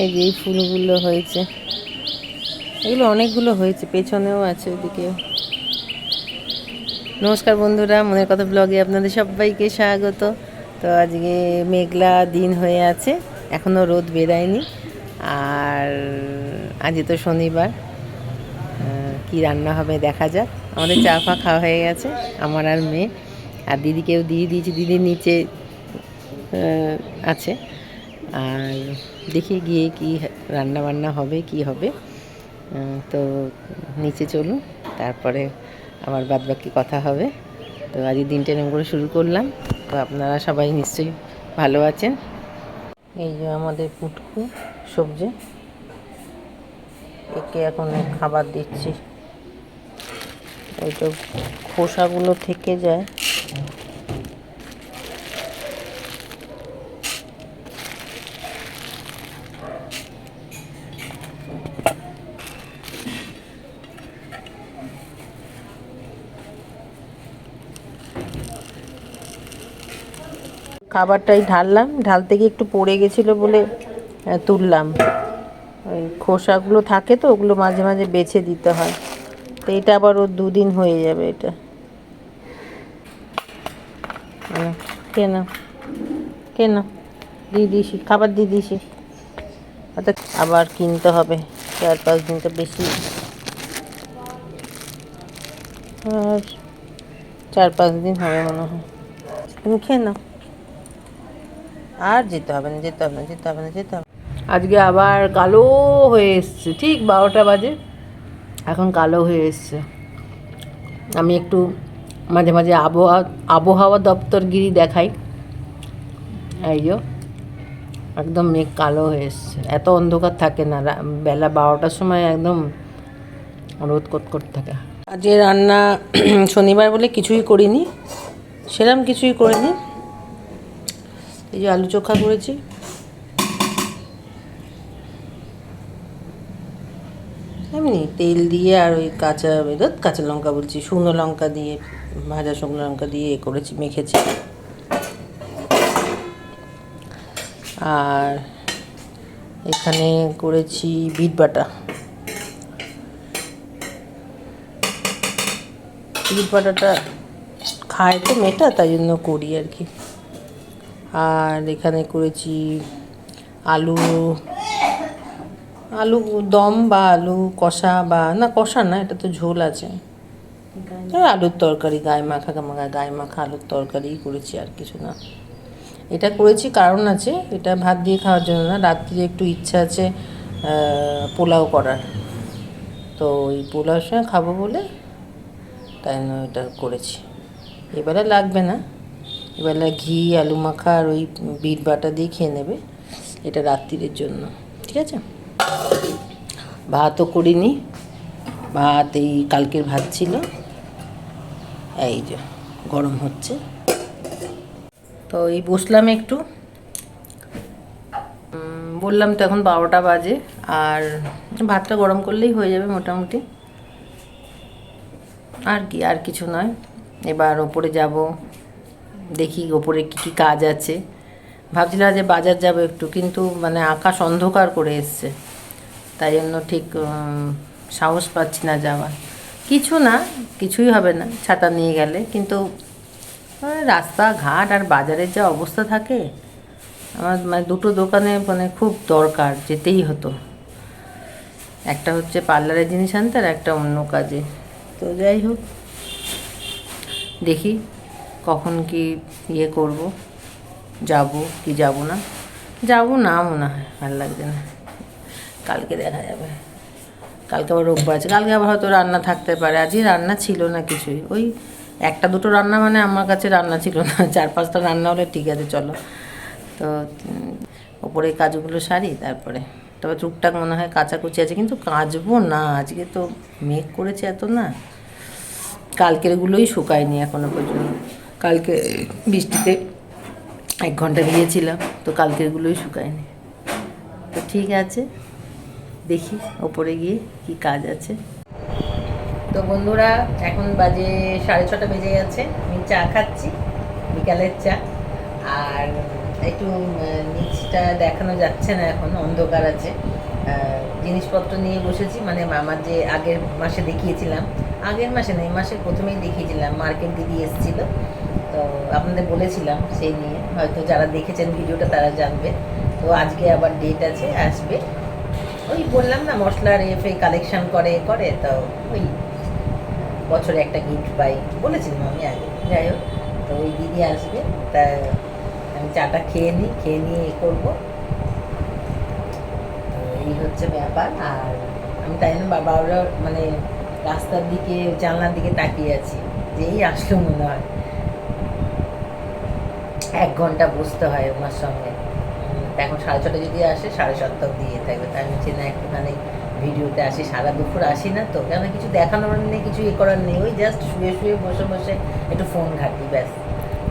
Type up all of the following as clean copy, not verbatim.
এই যে এই ফুলগুলো হয়েছে, এগুলো অনেকগুলো হয়েছে, পেছনেও আছে ওদিকে। নমস্কার বন্ধুরা, মনের কথা ব্লগে আপনাদের সবাইকে স্বাগত। তো আজকে মেঘলা দিন হয়ে আছে, এখনও রোদ বেরায়নি। আর আজকে তো শনিবার, কি রান্না হবে দেখা যাক। আমাদের চা ফা খাওয়া হয়ে গেছে, আমার আর মেয়ে। আর দিদিকেও দিয়ে দিয়েছি, দিদির নিচে আছে। আর দেখি গিয়ে কি রান্না বান্না হবে, কি হবে। তো নিচে চলুন, তারপরে আবার বাদ বাকি কথা হবে। তো আজকে দিনটা এরকম করে শুরু করলাম। তো আপনারা সবাই নিশ্চয়ই ভালো আছেন। এই যে আমাদের পুটকু সবজি, একে এখন খাবার দিচ্ছি। ওই তো খোসাগুলো থেকে যায়। খাবারটাই ঢাললাম, ঢালতে গিয়ে একটু পড়ে গেছিলো বলে তুললাম। ওই খোসাগুলো থাকে তো, ওগুলো মাঝে মাঝে বেছে দিতে হয়। তো এটা আবার ওর 2 দিন হয়ে যাবে। এটা কেন কেন দিয়ে দিয়েছি, খাবার দিয়ে দিয়েছি, অর্থাৎ আবার কিনতে হবে 4-5 দিন, তো বেশি। আর 4-5 দিন হবে মনে হয়। তুমি খেয়ে নাও, আর যেতে হবে না, যেতে হবে না, যেতে হবে না, যেতে হবে। আজকে আবার কালো হয়ে এসছে, ঠিক 12টা বাজে, এখন কালো হয়ে এসছে। আমি একটু মাঝে মাঝে আবহাওয়া দপ্তরগিরি দেখাই। এই যে একদম মেঘ কালো হয়ে এসছে, এত অন্ধকার থাকে না, বেলা 12টার সময় একদম রোদ কটকট থাকে। আজকে রান্না শনিবার বলে কিছুই করিনি, সেরকম কিছুই করিনি। এই যে আলু চোখা করেছি, এমনি তেল দিয়ে আর ওই কাঁচা লঙ্কা বলছি, শুকনো লঙ্কা দিয়ে, ভাজা শুকনো লঙ্কা দিয়ে করেছি, মেখেছি। আর এখানে করেছি বিট বাটা। বিট বাটাটা খায় তো মেয়েটা, তাই জন্য করি আর কি। আর এখানে করেছি আলু আলু দম বা আলু কষা, বা না কষা না, এটা তো ঝোল আছে। আলুর তরকারি, গায়ে মাখা আলুর তরকারি করেছি, আর কিছু না। এটা করেছি কারণ আছে, এটা ভাত দিয়ে খাওয়ার জন্য না, রাত্রিরে একটু ইচ্ছা আছে পোলাও করার। তো ওই পোলাওর সঙ্গে খাবো বলে তাই জন্য এটা করেছি। এবেলা লাগবে না, এবেলা ঘি আলু মাখা আর ওই বিট বাটা দিয়ে খেয়ে নেবে, এটা রাত্রিরের জন্য, ঠিক আছে। ভাতও করিনি, ভাত এই কালকের ভাত ছিল, এই যে গরম হচ্ছে। তো এই বসলাম একটু, বললাম তো এখন 12টা বাজে, আর ভাতটা গরম করলেই হয়ে যাবে মোটামুটি। আর কি, আর কিছু নয়। এবার ওপরে যাব, দেখি ওপরে কী কী কাজ আছে। ভাবছিলাম যে বাজার যাব একটু, কিন্তু মানে আকাশ অন্ধকার করে এসছে, তাই জন্য ঠিক সাহস পাচ্ছি না যাওয়ার। কিছু না, কিছুই হবে না ছাতা নিয়ে গেলে, কিন্তু রাস্তাঘাট আর বাজারের যা অবস্থা থাকে, আমার মানে দুটো দোকানে মানে খুব দরকার, যেতেই হতো। একটা হচ্ছে পার্লারের জিনিস আনতে, আর একটা অন্য কাজে। তো যাই হোক, দেখি কখন কি ইয়ে করব, যাব কি যাব না, যাব না মনে হয়, ভালো লাগছে না। কালকে দেখা যাবে, কালকে আবার রোববার আছে, কালকে আবার হয়তো রান্না থাকতে পারে। আজই রান্না ছিল না কিছুই, ওই একটা দুটো রান্না, মানে আমার কাছে রান্না ছিল না, 4-5টা রান্না হলে ঠিক আছে চলো। তো ওপরে কাজগুলো সারি, তারপরে তবে টুকটাক মনে হয় কাচাকুচি আছে, কিন্তু কাচবো না আজকে, তো মেঘ করেছে এত না। কালকেরগুলোই শুকায়নি এখনো পর্যন্ত, কালকে বৃষ্টিতে 1 ঘন্টা গিয়েছিলাম, তো কালকেরগুলোই শুকায়নি। তো ঠিক আছে, দেখি ওপরে গিয়ে কি কাজ আছে। তো বন্ধুরা, এখন বাজে 6:30 বেজে গেছে, আমি চা খাচ্ছি, বিকালের চা। আর একটু নিচটা দেখানো যাচ্ছে না, এখন অন্ধকার আছে। জিনিসপত্র নিয়ে বসেছি, মানে আমার যে আগের মাসে দেখিয়েছিলাম, আগের মাসে না এই মাসের প্রথমেই দেখিয়েছিলাম, মার্কেট দিদি এসেছিলো, তো আপনাদের বলেছিলাম, সেই নিয়ে হয়তো যারা দেখেছেন ভিডিওটা তারা জানবে। তো আজকে আবার ডেট আছে, আসবে। ওই বললাম না মশলার এফে কালেকশন করে করে, তো ওই বছরে একটা গিফট পাই বলেছিলাম আমি আগে, যাই হোক। তো ওই দিদি আসবে, তা আমি চাটা খেয়ে নিই, খেয়ে নিয়ে এ করবো। তো এই হচ্ছে ব্যাপার। আর আমি তাই জন্য বাবারা মানে রাস্তার দিকে জানলার দিকে তাকিয়ে আছি, যেই আসলো মনে হয় 1 ঘন্টা বসতে হয় ওনার সঙ্গে। এখন 6:30 যদি আসে 7:30 দিয়ে থাকবে, তাই আমি না একটুখানি ভিডিওতে আসি, সারা দুপুর আসি না তো, কেন কিছু দেখানোর নেই, কিছু এ করার নেই, ওই জাস্ট শুয়ে শুয়ে বসে বসে একটু ফোন ঘাঁটি, ব্যাস।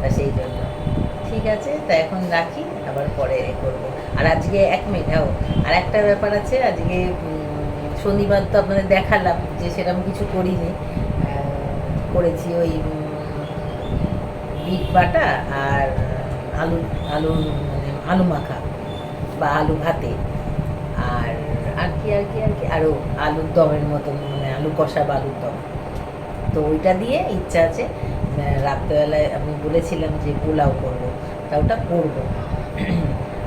তা সেই জন্য ঠিক আছে, তা এখন রাখি, আবার পরে এ করবো। আর আজকে 1 মিনিট, আর একটা ব্যাপার আছে, আজকে শনিবার তো আপনাদের দেখালাম যে সেরকম কিছু করিনি, করেছি ওই বিট বাটা আর আলু আলু মানে আলু মাখা বা আলু ভাতে, আর আর কি আর কি আর কি আরও আলুর দমের মতন, মানে আলু কষা বা আলুর দম। তো ওইটা দিয়ে ইচ্ছা আছে রাত্রেবেলায় আমি বলেছিলাম যে পোলাও করবো, তা ওটা করবো।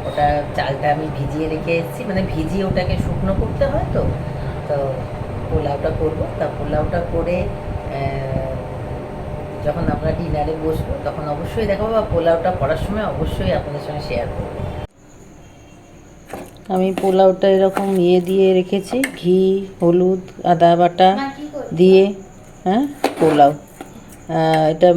ওটা চালটা আমি ভিজিয়ে রেখে এসেছি, মানে ভিজিয়ে ওটাকে শুকনো করতে হয়, তো তো পোলাওটা করবো। তা পোলাওটা করে যখন আমরা ডিনারে বসবো তখন অবশ্যই দেখাবো, বা পোলাওটা করার সময় অবশ্যই আপনাদের সঙ্গে শেয়ার করবো। আমি পোলাওটা এরকম দিয়ে রেখেছি, ঘি, হলুদ, আদা বাটা দিয়ে। হ্যাঁ, পোলাও এটা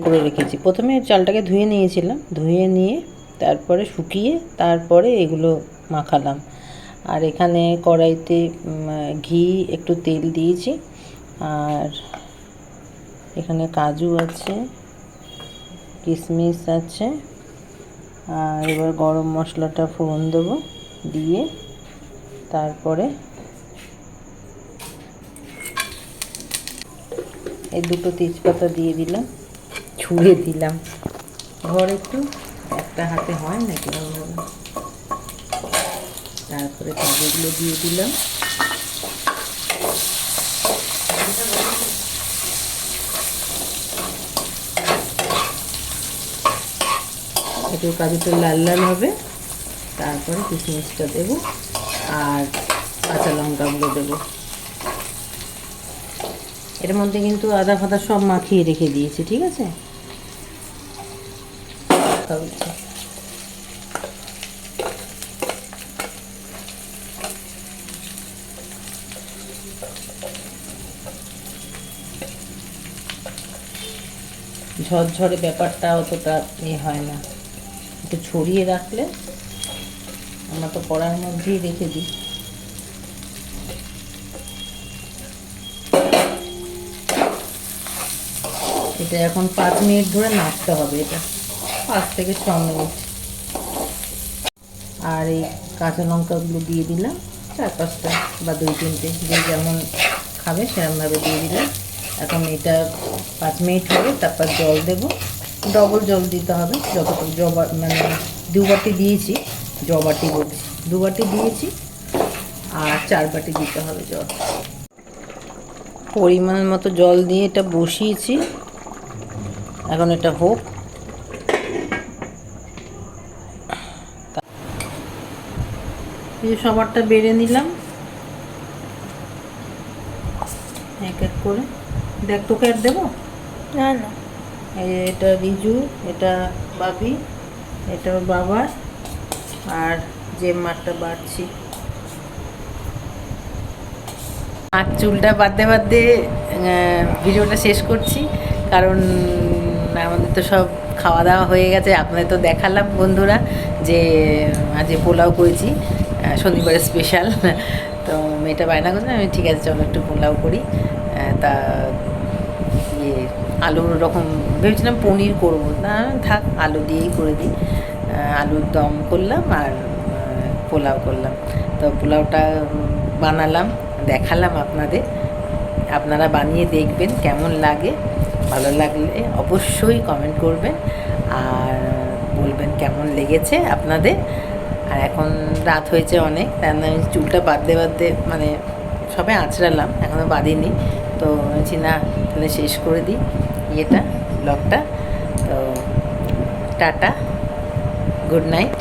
করে রেখেছি। প্রথমে চালটাকে ধুয়ে নিয়েছিলাম, ধুয়ে নিয়ে তারপরে শুকিয়ে তারপরে এগুলো মাখালাম। আর এখানে কড়াইতে ঘি, একটু তেল দিয়েছি, আর এখানে কাজু আছে, কিশমিশ আছে, আর এবার গরম মশলাটা ফোড়ন দেবো, দিয়ে তারপরে এই 2টো তেজপাতা দিয়ে দিলাম, ছুঁড়ে দিলাম, ঘর একটু একটা হাতে হয় নাকি, তারপরে কাজুগুলো দিয়ে দিলাম। একটু কাজুটা লাল লাল হবে, তারপরে কিশমিশটা দেবো, আর কাঁচা লঙ্কাগুলো দেবো। এর মধ্যে কিন্তু আদা ফাদা সব মাখিয়ে রেখে দিয়েছি, ঠিক আছে। ঝরঝরে ব্যাপারটা অতটা হয় না, একটু ছড়িয়ে রাখলে, আমরা তো কড়ার মধ্যেই রেখে দিই। এটা এখন 5 মিনিট ধরে নাড়তে হবে, এটা 5 থেকে 6 মিনিট। আর এই কাঁচা লঙ্কাগুলো দিয়ে দিলাম, 4-5টা বা 2-3টে, যে যেমন খাবে সেরকমভাবে দিয়ে দিলাম। এখন এটা 5 মিনিট হবে, তারপর জল দেব, ডবল জল দিতে হবে, যতটুকু মানে 2 বাটি দিয়েছি, বাটি বলছি 2 বাটি দিয়েছি, আর 4 বাটি দিতে হবে জল। পরিমাণ মতো জল দিয়ে এটা বসিয়েছি, এখন এটা হোক। সবারটা বেড়ে নিলাম এক এক করে। দেখ, তোকে আর দেবো না, না, এটা রিজু, এটা বাবি, এটা ওর বাবার, আর যে মারটা বাড়ছি। নাক চুলটা বাদতে বাদতে ভিডিওটা শেষ করছি, কারণ আমাদের তো সব খাওয়া দাওয়া হয়ে গেছে। আপনাদের তো দেখালাম বন্ধুরা যে আজ পোলাও করেছি, শনিবারের স্পেশাল। তো মেয়েটা বায়না করছে, আমি ঠিক আছে চলো একটু পোলাও করি। তা ইয়ে আলুর রকম ভেবেছিলাম পনির করবো, না থাক আলু দিয়েই করে দিই। আলুর দম করলাম আর পোলাও করলাম। তো পোলাওটা বানালাম, দেখালাম আপনাদের, আপনারা বানিয়ে দেখবেন কেমন লাগে। ভালো লাগলে অবশ্যই কমেন্ট করবেন, আর বলবেন বলবেন কেমন লেগেছে আপনাদের। আর এখন রাত হয়েছে অনেক, রান্না আমি চুলটা বাঁধতে বাঁধতে মানে সবে আঁচড়ালাম, এখনও বাঁধিনি। তো বলছি না, তাহলে শেষ করে দিই ব্লগটা। তো টাটা, গুড নাইট।